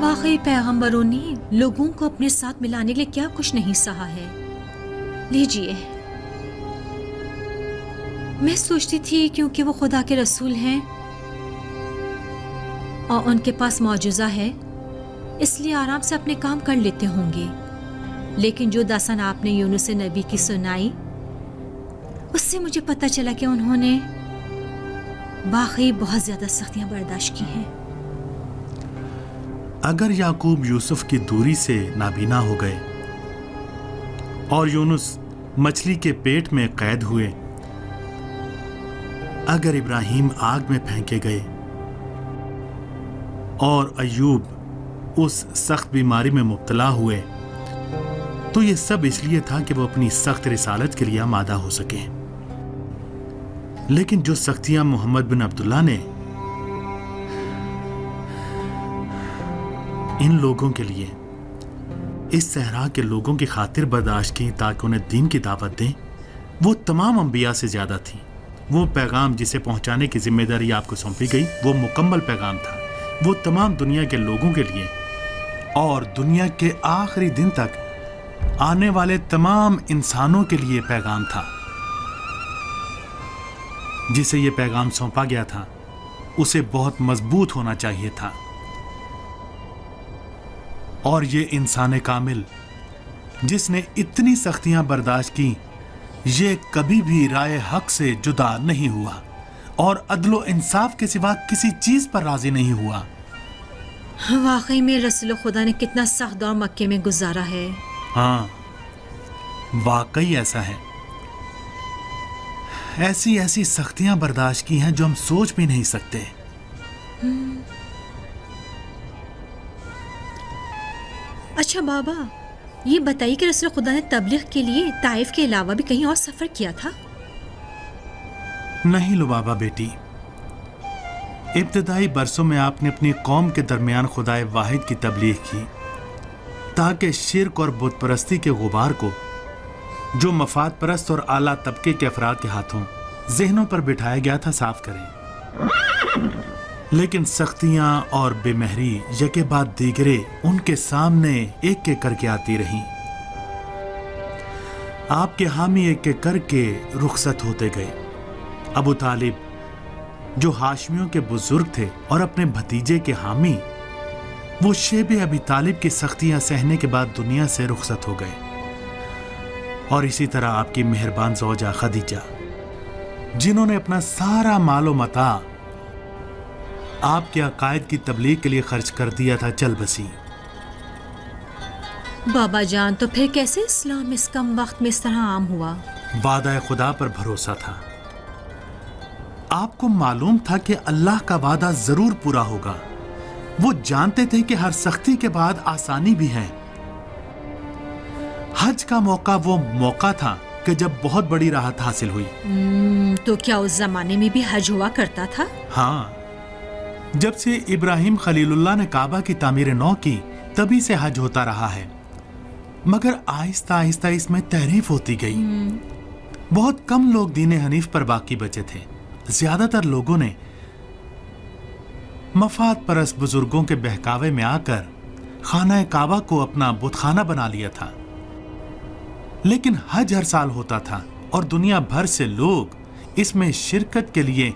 واقعی پیغمبروں نے لوگوں کو اپنے ساتھ ملانے کے لیے کیا کچھ نہیں سہا ہے. لیجیے. میں سوچتی تھی کیونکہ وہ خدا کے رسول ہیں اور ان کے پاس معجزہ ہے اس لیے آرام سے اپنے کام کر لیتے ہوں گے، لیکن جو داستان آپ نے یونس نبی کی سنائی اس سے مجھے پتہ چلا کہ انہوں نے واقعی بہت زیادہ سختیاں برداشت کی ہیں. اگر یعقوب یوسف کی دوری سے نابینا ہو گئے اور یونس مچھلی کے پیٹ میں قید ہوئے، اگر ابراہیم آگ میں پھینکے گئے اور ایوب اس سخت بیماری میں مبتلا ہوئے، تو یہ سب اس لیے تھا کہ وہ اپنی سخت رسالت کے لیے آمادہ ہو سکیں. لیکن جو سختیاں محمد بن عبداللہ نے ان لوگوں کے لیے اس صحرا کے لوگوں کی خاطر برداشت کی تاکہ انہیں دین کی دعوت دیں، وہ تمام انبیاء سے زیادہ تھی. وہ پیغام جسے پہنچانے کی ذمہ داری آپ کو سونپی گئی وہ مکمل پیغام تھا. وہ تمام دنیا کے لوگوں کے لیے اور دنیا کے آخری دن تک آنے والے تمام انسانوں کے لیے پیغام تھا. جسے یہ پیغام سونپا گیا تھا اسے بہت مضبوط ہونا چاہیے تھا، اور یہ انسان کامل جس نے اتنی سختیاں برداشت کی یہ کبھی بھی رائے حق سے جدا نہیں ہوا اور عدل و انصاف کے سوا کسی چیز پر راضی نہیں ہوا. واقعی میں رسول خدا نے کتنا سخت دور مکے میں گزارا ہے. ہاں واقعی ایسا ہے. ایسی سختیاں برداشت کی ہیں جو ہم سوچ بھی نہیں سکتے. اچھا بابا، یہ بتائیے کہ رسول خدا نے تبلیغ کے لیے طائف کے علاوہ بھی کہیں اور سفر کیا تھا؟ نہیں لبابا بیٹی، ابتدائی برسوں میں آپ نے اپنی قوم کے درمیان خدائے واحد کی تبلیغ کی تاکہ شرک اور بت پرستی کے غبار کو جو مفاد پرست اور اعلیٰ طبقے کے افراد کے ہاتھوں ذہنوں پر بٹھایا گیا تھا صاف کریں. لیکن سختیاں اور بے مہری یکے بعد دیگرے ان کے سامنے ایک ایک کر کے آتی رہیں. آپ کے حامی ایک ایک کر کے رخصت ہوتے گئے. ابو طالب جو ہاشمیوں کے بزرگ تھے اور اپنے بھتیجے کے حامی، وہ شیب ابی طالب کی سختیاں سہنے کے بعد دنیا سے رخصت ہو گئے. اور اسی طرح آپ کی مہربان زوجہ خدیجہ جنہوں نے اپنا سارا مال و متاع آپ کے عقائد کی تبلیغ کے لیے خرچ کر دیا تھا، چل بسی. بابا جان، تو پھر کیسے اسلام اس کم وقت میں اس طرح عام ہوا؟ وعدہ خدا پر بھروسہ تھا. آپ کو معلوم تھا کہ اللہ کا وعدہ ضرور پورا ہوگا. وہ جانتے تھے کہ ہر سختی کے بعد آسانی بھی ہے. حج کا موقع وہ موقع تھا کہ جب بہت بڑی راحت حاصل ہوئی. تو کیا اس زمانے میں بھی حج ہوا کرتا تھا؟ ہاں، جب سے ابراہیم خلیل اللہ نے کعبہ کی تعمیر نو کی تبھی سے حج ہوتا رہا ہے، مگر آہستہ آہستہ اس میں تحریف ہوتی گئی. بہت کم لوگ دین حنیف پر باقی بچے تھے. زیادہ تر لوگوں نے مفاد پرست بزرگوں کے بہکاوے میں آ کر خانہ کعبہ کو اپنا بت خانہ بنا لیا تھا. لیکن حج ہر سال ہوتا تھا اور دنیا بھر سے لوگ اس میں شرکت کے لیے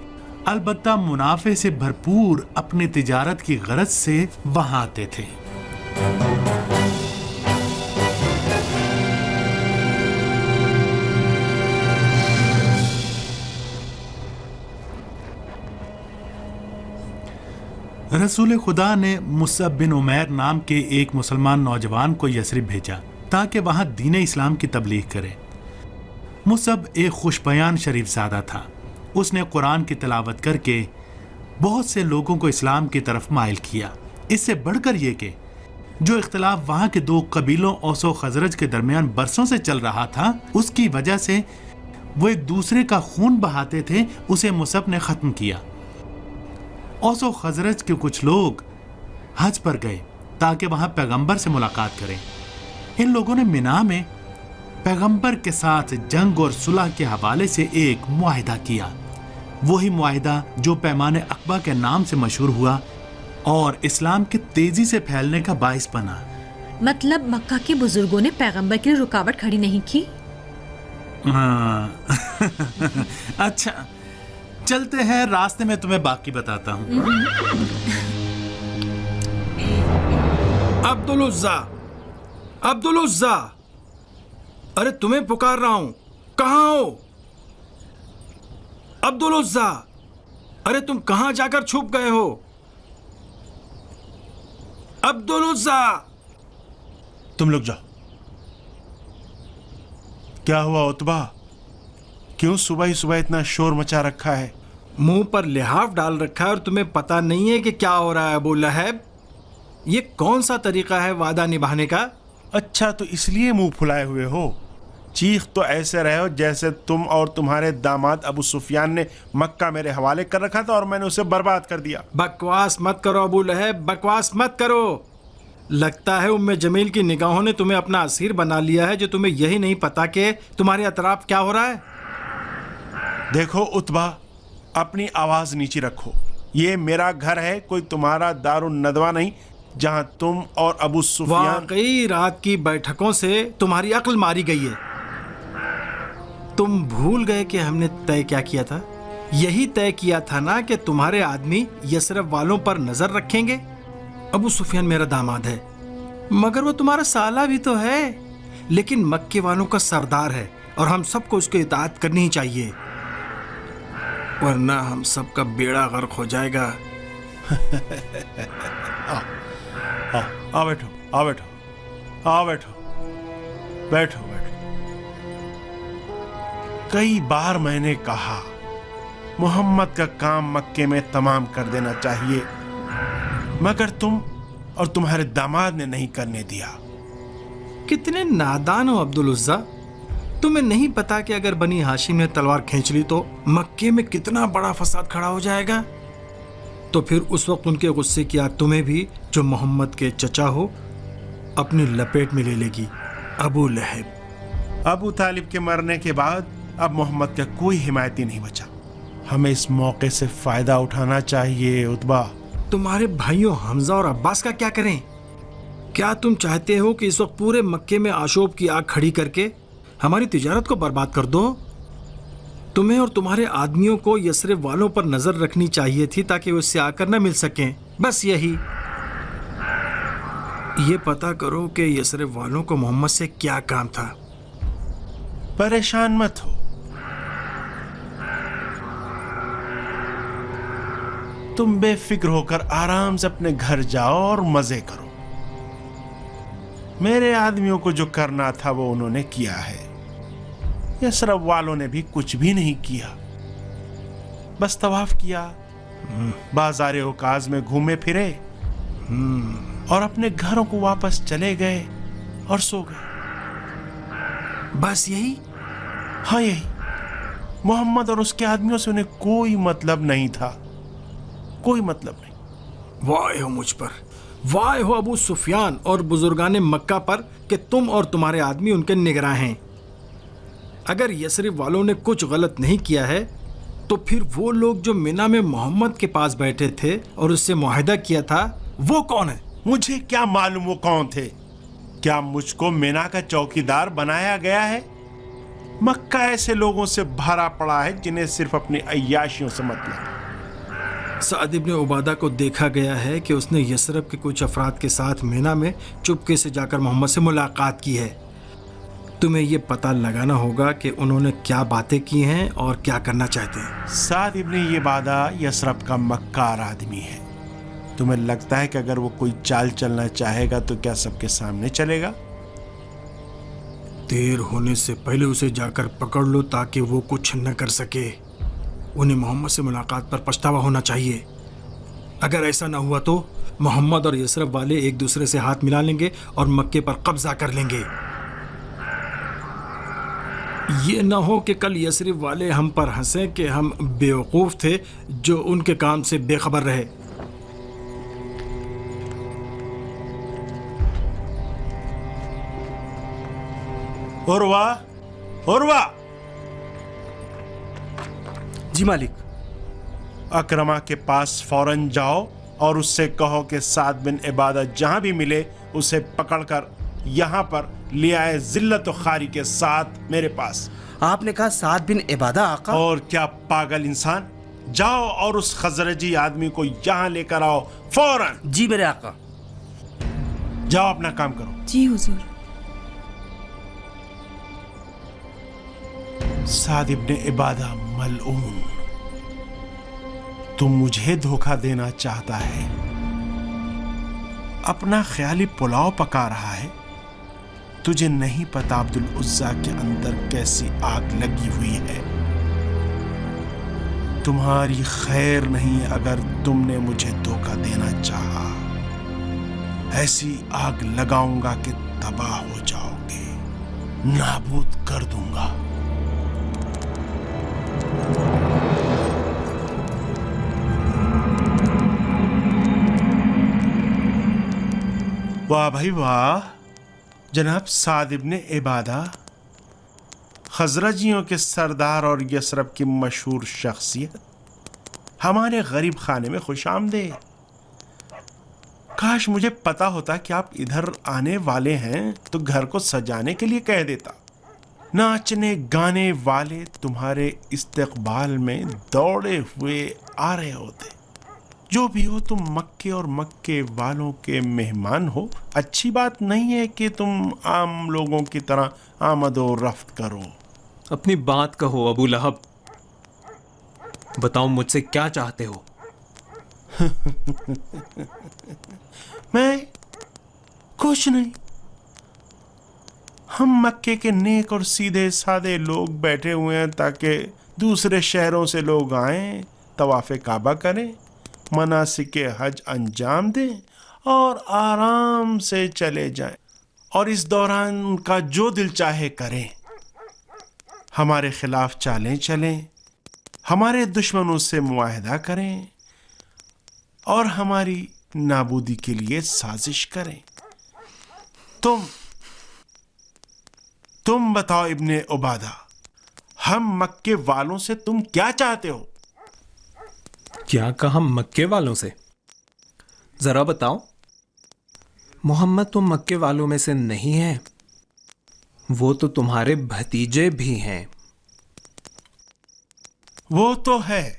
البتہ منافع سے بھرپور اپنی تجارت کی غرض سے وہاں آتے تھے. رسول خدا نے مصعب بن عمیر نام کے ایک مسلمان نوجوان کو یثرب بھیجا تاکہ وہاں دین اسلام کی تبلیغ کرے. مصعب ایک خوش بیان شریف زادہ تھا. اس نے قرآن کی تلاوت کر کے بہت سے لوگوں کو اسلام کی طرف مائل کیا. اس سے بڑھ کر یہ کہ جو اختلاف وہاں کے دو قبیلوں اوس و خزرج کے درمیان برسوں سے چل رہا تھا، اس کی وجہ سے وہ ایک دوسرے کا خون بہاتے تھے، اسے مصعب نے ختم کیا. اوس و خزرج کے کچھ لوگ حج پر گئے تاکہ وہاں پیغمبر سے ملاقات کریں. ان لوگوں نے مینا میں پیغمبر کے ساتھ جنگ اور صلح کے حوالے سے ایک معاہدہ کیا. وہی معاہدہ جو پیمان عقبہ کے نام سے مشہور ہوا، और इस्लाम के तेजी से फैलने का बाइस बना। मतलब मक्का के बुजुर्गों ने पैगंबर के लिए रुकावट खड़ी नहीं की? हाँ अच्छा चलते हैं, रास्ते में तुम्हें बाकी बताता हूँ। अब्दुल उज़्ज़ा, अब्दुल उज़्ज़ा, अरे तुम्हें पुकार रहा हूं, कहाँ हो? अब्दुल उज़्ज़ा, अरे तुम कहाँ जाकर छुप गए हो? अब्दुल उज़्ज़ा। तुम लोग जाओ। क्या हुआ उतबा, क्यों सुबह ही सुबह इतना शोर मचा रखा है? मुंह पर लिहाफ डाल रखा है और तुम्हें पता नहीं है कि क्या हो रहा है? अबू लहब, ये कौन सा तरीका है वादा निभाने का? अच्छा, तो इसलिए मुंह फुलाए हुए हो? चीख तो ऐसे रहे हो जैसे तुम और तुम्हारे दामाद अबू सुफियान ने मक्का मेरे हवाले कर रखा था और मैंने उसे बर्बाद कर दिया। बकवास मत करो अबू लहब, बकवास मत करो। लगता है उम्मे जमील की निगाहों ने तुम्हें अपना असीर बना लिया है, जो तुम्हें यही नहीं पता कि तुम्हारे अतराफ क्या हो रहा है। देखो उतबा, अपनी आवाज नीचे रखो। ये मेरा घर है, कोई तुम्हारा दारुन नदवा नहीं जहां तुम और अबू सुफियान। वाकई रात की बैठकों से तुम्हारी अक्ल मारी गई है। तुम भूल गए कि हमने तय क्या किया था? यही तय किया था ना कि तुम्हारे आदमी यसरफ वालों पर नजर रखेंगे। अबू सुफियान मेरा दामाद है, मगर वो तुम्हारा साला भी तो है, लेकिन मक्के वालों का सरदार है और हम सबको उसकी इताअत करनी ही चाहिए, वरना हम सबका बेड़ा गर्क हो जाएगा। आओ बैठो, आओ बैठो, आओ बैठो, बैठो बैठो। कई बार मैंने कहा मोहम्मद का काम मक्के में तमाम कर देना चाहिए, मगर तुम और तुम्हारे दामाद ने नहीं करने दिया। कितने नादान हो अब्दुल उज़्ज़ा, तुम्हें नहीं पता कि अगर बनी हाशिम ने तलवार खींच ली तो मक्के में कितना बड़ा फसाद खड़ा हो जाएगा। तो फिर उस वक्त उनके गुस्से की आग तुम्हें भी, जो मोहम्मद के चचा हो, अपनी लपेट में ले लेगी। अबू लहब। अबू तालिब के मरने के बाद अब मोहम्मद का कोई हिमायती नहीं बचा। हमें इस मौके से फायदा उठाना चाहिए। उतबा, तुम्हारे भाइयों हमजा और अब्बास का क्या करें? क्या तुम चाहते हो कि इस वक्त पूरे मक्के में आशोब की आग खड़ी करके हमारी तिजारत को बर्बाद कर दो? तुम्हें और तुम्हारे आदमियों को यसरफ वालों पर नजर रखनी चाहिए थी ताकि वो उससे आकर न मिल सकें। बस यही। ये पता करो कि यसरफ वालों को मोहम्मद से क्या काम था। परेशान मत हो, तुम बेफिक्र होकर आराम से अपने घर जाओ और मजे करो। मेरे आदमियों को जो करना था वो उन्होंने किया है। यसरफ वालों ने भी कुछ भी नहीं किया, बस तवाफ किया, बाजार औकाज में घूमे फिरे और अपने घरों को वापस चले गए और सो गए। बस यही? हाँ यही। मोहम्मद और उसके आदमियों से उन्हें कोई मतलब नहीं था, कोई मतलब नहीं। वाह हो मुझ पर, वाह हो अबू सुफियान और बुजुर्गान मक्का पर कि तुम और तुम्हारे आदमी उनके निगरां हैं। अगर यसरिफ वालों ने कुछ गलत नहीं किया है तो फिर वो लोग जो मिना में मोहम्मद के पास बैठे थे और उससे मुआहिदा किया था, वो कौन है? मुझे क्या मालूम वो कौन थे? क्या मुझको मिना का चौकीदार बनाया गया है? मक्का ऐसे लोगों से भरा पड़ा है जिन्हें सिर्फ अपनी अय्याशियों से मतलब। साद इब्न उबादा को देखा गया है कि उसने यसरफ के कुछ अफराद के साथ मिना में चुपके से जाकर मोहम्मद से मुलाकात की है। तुम्हें ये पता लगाना होगा कि उन्होंने क्या बातें की हैं और क्या करना चाहते हैं। साद इब्न उबादा यसरफ का मक्कार आदमी है। तुम्हें लगता है कि अगर वो कोई चाल चलना चाहेगा तो क्या सबके सामने चलेगा? देर होने से पहले उसे जाकर पकड़ लो ताकि वो कुछ न कर सके। उन्हें मोहम्मद से मुलाकात पर पछतावा होना चाहिए। अगर ऐसा न हुआ तो मोहम्मद और यसरफ वाले एक दूसरे से हाथ मिला लेंगे और मक्के पर कब्जा कर लेंगे। ये न हो कि कल यसरफ वाले हम पर हंसें कि हम बेवकूफ़ थे जो उनके काम से बेखबर रहे। उर्वा, उर्वा। जी मालिक। अकरमा के पास फौरन जाओ اور اس سے کہو کہ سعد بن عبادہ جہاں بھی ملے اسے پکڑ کر یہاں پر لے آئے ذلت و خواری کے ساتھ میرے پاس۔ آپ نے کہا سعد بن عبادہ آقا؟ اور کیا پاگل انسان، جاؤ اور اس خزرجی آدمی کو یہاں لے کر آؤ فوراً۔ جی میرے آقا۔ جاؤ اپنا کام کرو۔ جی حضور۔ سعد ابن عبادہ ملعون، تم مجھے دھوکہ دینا چاہتا ہے، اپنا خیالی پلاؤ پکا رہا ہے۔ تجھے نہیں پتا عبد العزیٰ کے اندر کیسی آگ لگی ہوئی ہے۔ تمہاری خیر نہیں اگر تم نے مجھے دھوکہ دینا چاہا، ایسی آگ لگاؤں گا کہ تباہ ہو جاؤ گے، نابود کر دوں گا۔ واہ بھائی واہ، جناب سعد ابن عبادہ، خزرجیوں کے سردار اور یثرب کی مشہور شخصیت، ہمارے غریب خانے میں خوش آمدید۔ کاش مجھے پتا ہوتا کہ آپ ادھر آنے والے ہیں تو گھر کو سجانے کے لیے کہہ دیتا۔ ناچنے گانے والے تمہارے استقبال میں دوڑے ہوئے آ رہے ہوتے۔ جو بھی ہو، تم مکے اور مکے والوں کے مہمان ہو۔ اچھی بات نہیں ہے کہ تم عام لوگوں کی طرح آمد و رفت کرو۔ اپنی بات کہو ابو لہب، بتاؤ مجھ سے کیا چاہتے ہو؟ میں کچھ نہیں، ہم مکے کے نیک اور سیدھے سادے لوگ بیٹھے ہوئے ہیں تاکہ دوسرے شہروں سے لوگ آئیں، طواف کعبہ کریں، مناسک حج انجام دیں اور آرام سے چلے جائیں، اور اس دوران ان کا جو دل چاہے کریں۔ ہمارے خلاف چالیں چلیں، ہمارے دشمنوں سے معاہدہ کریں اور ہماری نابودی کے لیے سازش کریں۔ تم بتاؤ ابن عبادہ، ہم مکے والوں سے تم کیا چاہتے ہو؟ کیا کہا مکے والوں سے؟ ذرا بتاؤ۔ محمد تو مکے والوں میں سے نہیں ہے، وہ تو تمہارے بھتیجے بھی ہیں۔ وہ تو ہے،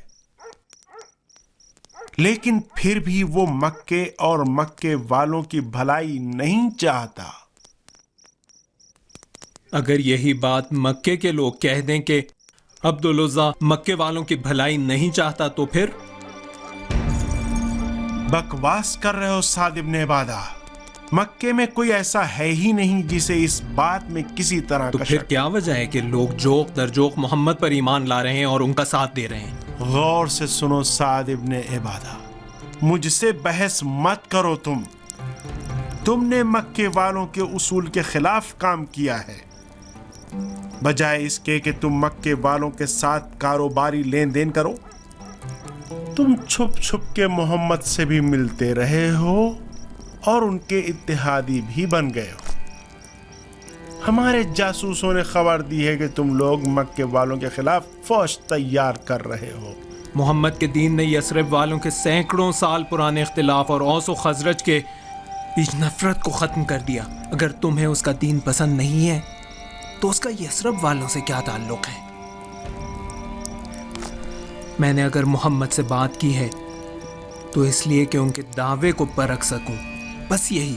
لیکن پھر بھی وہ مکے اور مکے والوں کی بھلائی نہیں چاہتا۔ اگر یہی بات مکے کے لوگ کہہ دیں کہ عبدالعزیٰ مکے والوں کی بھلائی نہیں چاہتا تو پھر؟ بکواس کر رہے ہو سعد ابن عبادہ، مکے میں کوئی ایسا ہے ہی نہیں جسے اس بات میں کسی طرح تو کا پھر شک۔ کیا وجہ ہے کہ لوگ جوق در جوق محمد پر ایمان لا رہے ہیں اور ان کا ساتھ دے رہے ہیں؟ غور سے سنو سعد ابن عبادہ، مجھ سے بحث مت کرو۔ تم نے مکے والوں کے اصول کے خلاف کام کیا ہے۔ بجائے اس کے کہ تم مکے والوں کے ساتھ کاروباری لین دین کرو، تم چھپ چھپ کے محمد سے بھی ملتے رہے ہو اور ان کے اتحادی بھی بن گئے ہو۔ ہمارے جاسوسوں نے خبر دی ہے کہ تم لوگ مکے والوں کے خلاف فوج تیار کر رہے ہو۔ محمد کے دین نے یثرب والوں کے سینکڑوں سال پرانے اختلاف اور اوس و خزرج کے بیچ نفرت کو ختم کر دیا۔ اگر تمہیں اس کا دین پسند نہیں ہے تو اس کا یثرب والوں سے کیا تعلق ہے؟ میں نے اگر محمد سے بات کی ہے تو اس لیے کہ ان کے دعوے کو پرکھ سکوں، بس یہی۔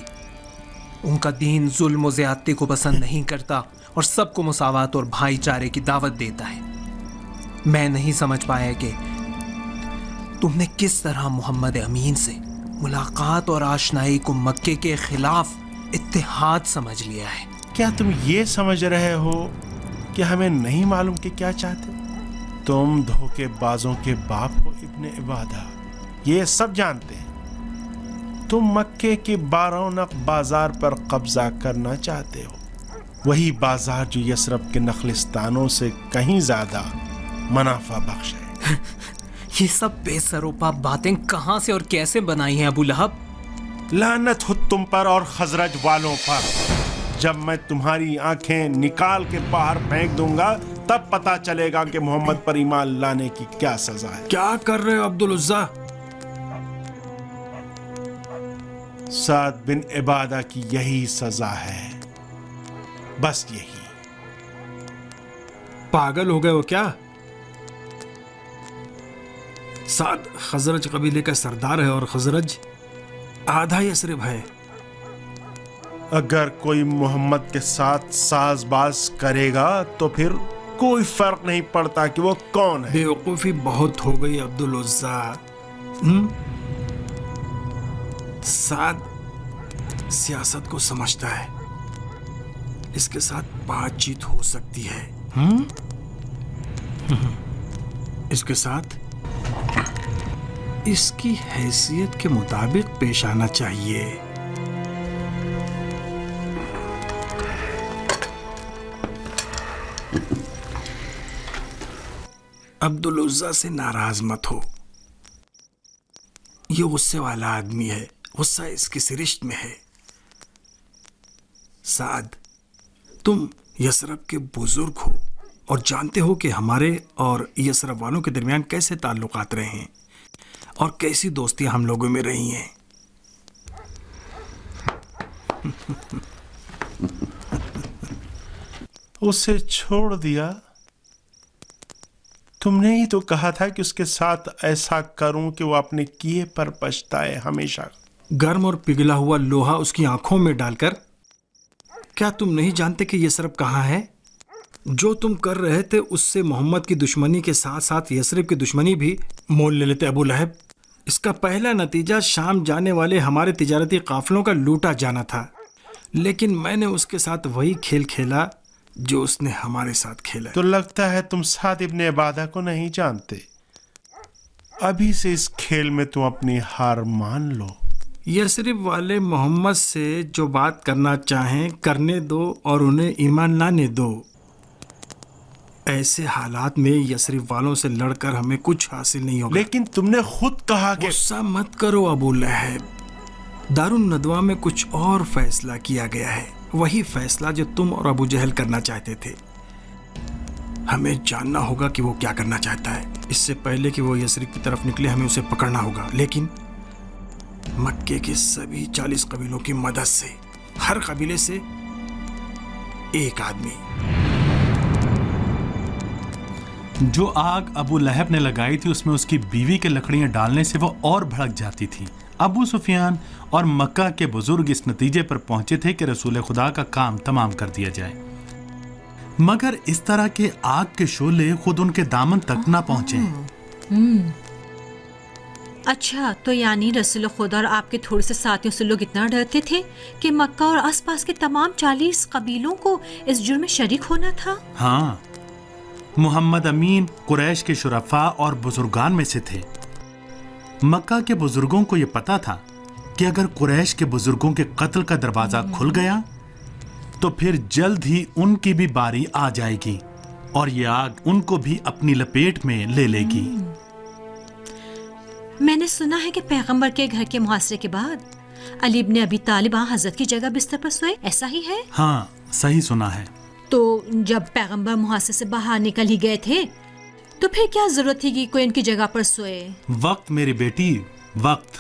ان کا دین ظلم و زیادتی کو پسند نہیں کرتا اور سب کو مساوات اور بھائی چارے کی دعوت دیتا ہے۔ میں نہیں سمجھ پایا کہ تم نے کس طرح محمد امین سے ملاقات اور آشنائی کو مکے کے خلاف اتحاد سمجھ لیا ہے۔ کیا تم یہ سمجھ رہے ہو کہ ہمیں نہیں معلوم کہ کیا چاہتے؟ تم دھوکے بازوں کے باپ ہو ابن عبادہ، یہ سب جانتے ہیں۔ تم مکے کے بارونق بازار پر قبضہ کرنا چاہتے ہو، وہی بازار جو یثرب کے نخلستانوں سے کہیں زیادہ منافع بخش ہے۔ یہ سب بے سروپا باتیں کہاں سے اور کیسے بنائی ہیں ابو لہب؟ لعنت ہو تم پر اور خزرج والوں پر۔ جب میں تمہاری آنکھیں نکال کے باہر پھینک دوں گا تب پتا چلے گا کہ محمد پر ایمان لانے کی کیا سزا ہے۔ کیا کر رہے ہو عبدالعزیٰ؟ साद बिन इबादा की यही सजा है, बस यही। पागल हो गए हो क्या? साद खजरज कबीले का सरदार है और खजरज आधा यसरिब है। अगर कोई मोहम्मद के साथ साजबाज करेगा तो फिर कोई फर्क नहीं पड़ता कि वो कौन है। बेवकूफ़ी बहुत हो गई अब्दुल उज़्ज़ा। साद सियासत को समझता है, इसके साथ बातचीत हो सकती है। इसके साथ इसकी हैसियत के मुताबिक पेश आना चाहिए। अब्दुल उज़्ज़ा से नाराज मत हो, ये गुस्से वाला आदमी है, गुस्सा इसकी सिरिश्त में है। साद, तुम यसरब के बुजुर्ग हो और जानते हो कि हमारे और यसरब वालों के दरमियान कैसे ताल्लुकात रहे हैं और कैसी दोस्तियां हम लोगों में रही हैं। उसे छोड़ दिया? तुमने ही तो कहा था कि उसके साथ ऐसा करूं कि वो अपने किए पर पछताए हमेशा। गर्म और पिघला हुआ लोहा उसकी आंखों में डालकर, क्या तुम नहीं जानते कि यसरब कहाँ है? जो तुम कर रहे थे उससे मोहम्मद की दुश्मनी के साथ साथ यसरब की दुश्मनी भी मोल ले लेते अबू लहब। इसका पहला नतीजा शाम जाने वाले हमारे तिजारती काफिलों का लूटा जाना था, लेकिन मैंने उसके साथ वही खेल खेला जो उसने हमारे साथ खेला। तो लगता है तुम साद इब्न इबादा को नहीं जानते। अभी से इस खेल में तुम अपनी हार मान लो। यसरिब वाले मोहम्मद से जो बात करना चाहें करने दो और उन्हें ईमान लाने दो। ऐसे हालात में यसरिब वालों से लड़कर हमें कुछ हासिल नहीं होगा। लेकिन तुमने खुद कहा कि गुस्सा मत करो अबू लहब। दारुन नदवा में कुछ और फैसला किया गया है, वही फैसला जो तुम और अबू जहल करना चाहते थे। हमें जानना होगा कि वो क्या करना चाहता है। इससे पहले कि वो यसरिब की तरफ निकले हमें उसे पकड़ना होगा, लेकिन मक्के के सभी 40 कबीलों की मदद से, हर कबीले से एक आदमी। जो आग अबू लहब ने लगाई थी उसमें उसकी बीवी के लकड़ियां डालने से वो और भड़क जाती थी। अबू सुफियान और मक्का के बुजुर्ग इस नतीजे पर पहुंचे थे कि रसूल खुदा का काम तमाम कर दिया जाए, मगर इस तरह के आग के शोले खुद उनके दामन तक ना पहुंचे। अच्छा, तो यानी रसूल खुदा और आपके थोड़े से साथियों से लोग इतना डरते थे कि मक्का और आसपास के तमाम 40 कबीलों को इस जुर्म में शरीक होना था। हाँ, मोहम्मद अमीन कुरैश के शुरफा और बुजुर्गान में से थे। मक्का के बुजुर्गों को यह पता था कि अगर कुरैश के बुजुर्गों के कत्ल का दरवाजा खुल गया तो फिर जल्द ही उनकी भी बारी आ जाएगी और ये आग उनको भी अपनी लपेट में ले लेगी। मैंने सुना है कि पैगंबर के घर के मुहासरे के बाद अली इब्न अबी तालिब हजरत की जगह बिस्तर पर सोए, ऐसा ही है? हाँ, सही सुना है। तो जब पैगंबर मुहासरे से बाहर निकल ही गए थे तो फिर क्या जरूरत थी कि कोई उनकी जगह पर सोए? वक्त मेरी बेटी, वक्त।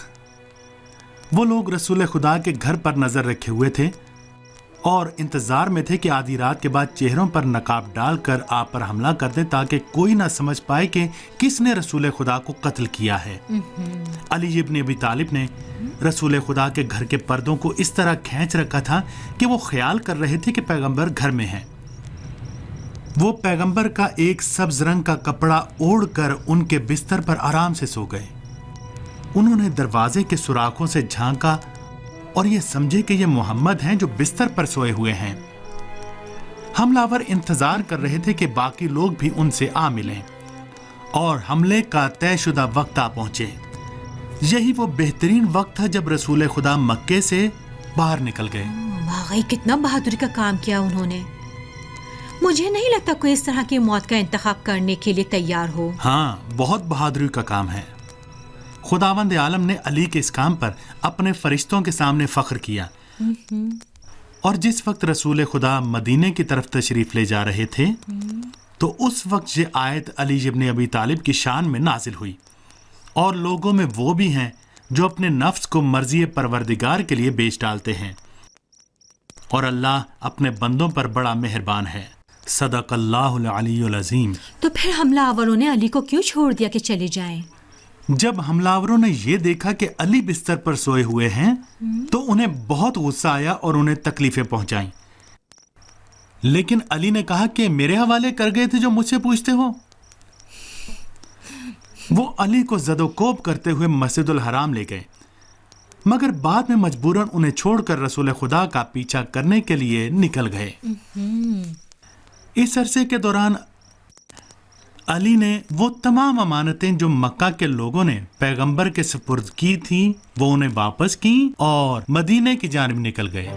वो लोग रसूल खुदा के घर पर नजर रखे हुए थे और इंतजार में थे कि आधी रात के बाद चेहरों पर नकाब डालकर आप पर हमला कर दे ताकि कोई ना समझ पाए कि किसने रसूल खुदा को कत्ल किया है। अली इब्न अबी तालिब ने रसूल खुदा के घर के पर्दों को इस तरह खींच रखा था कि वो ख्याल कर रहे थे कि पैगंबर घर में है। वो पैगंबर का एक सब्ज रंग का कपड़ा ओढ़कर उनके बिस्तर पर आराम से सो गए। उन्होंने दरवाजे के सुराखों से झांका और ये समझे कि ये मोहम्मद हैं जो बिस्तर पर सोए हुए हैं। हमलावर इंतजार कर रहे थे कि बाकी लोग भी उनसे आ मिलें और हमले का तयशुदा वक्त आ पहुंचे। यही वो बेहतरीन वक्त था जब रसूल खुदा मक्के से बाहर निकल गए। वाकई कितना बहादुरी का काम किया उन्होंने। मुझे नहीं लगता कोई इस तरह की मौत का इंतखाब करने के लिए तैयार हो। हाँ, बहुत बहादुरी का काम है। खुदावंद आलम ने अली के इस काम पर अपने फरिश्तों के सामने फख्र किया। और जिस वक्त रसूल खुदा मदीने की तरफ तशरीफ ले जा रहे थे तो उस वक्त ये आयत अली इब्न अबी तालिब की शान में नाजिल हुई। और लोगों में वो भी हैं जो अपने नफ्स को मर्जी परवरदिगार के लिए बेच डालते हैं, और अल्लाह अपने बंदों पर बड़ा मेहरबान है। सदक़ल्लाहुल अलीयुल अज़ीम। तो फिर हमलावरों ने अली को क्यों छोड़ दिया कि चले जाएं? जब हमलावरों ने ये देखा कि अली बिस्तर पर सोए हुए हैं तो उन्हें बहुत गुस्सा आया और उन्हें तकलीफें पहुंचाईं। लेकिन अली ने कहा कि मेरे हवाले कर गए थे जो मुझसे पूछते हो। वो अली को ज़दोकोब करते हुए मस्जिदुल हराम ले गए, मगर बाद में मजबूरन उन्हें छोड़कर रसूल खुदा का पीछा करने के लिए निकल गए। इस अरसे के दौरान अली ने वो तमाम अमानतें जो मक्का के लोगों ने पैगंबर के सुपुर्द की थी वो उन्हें वापस की और मदीने की जानिब निकल गए।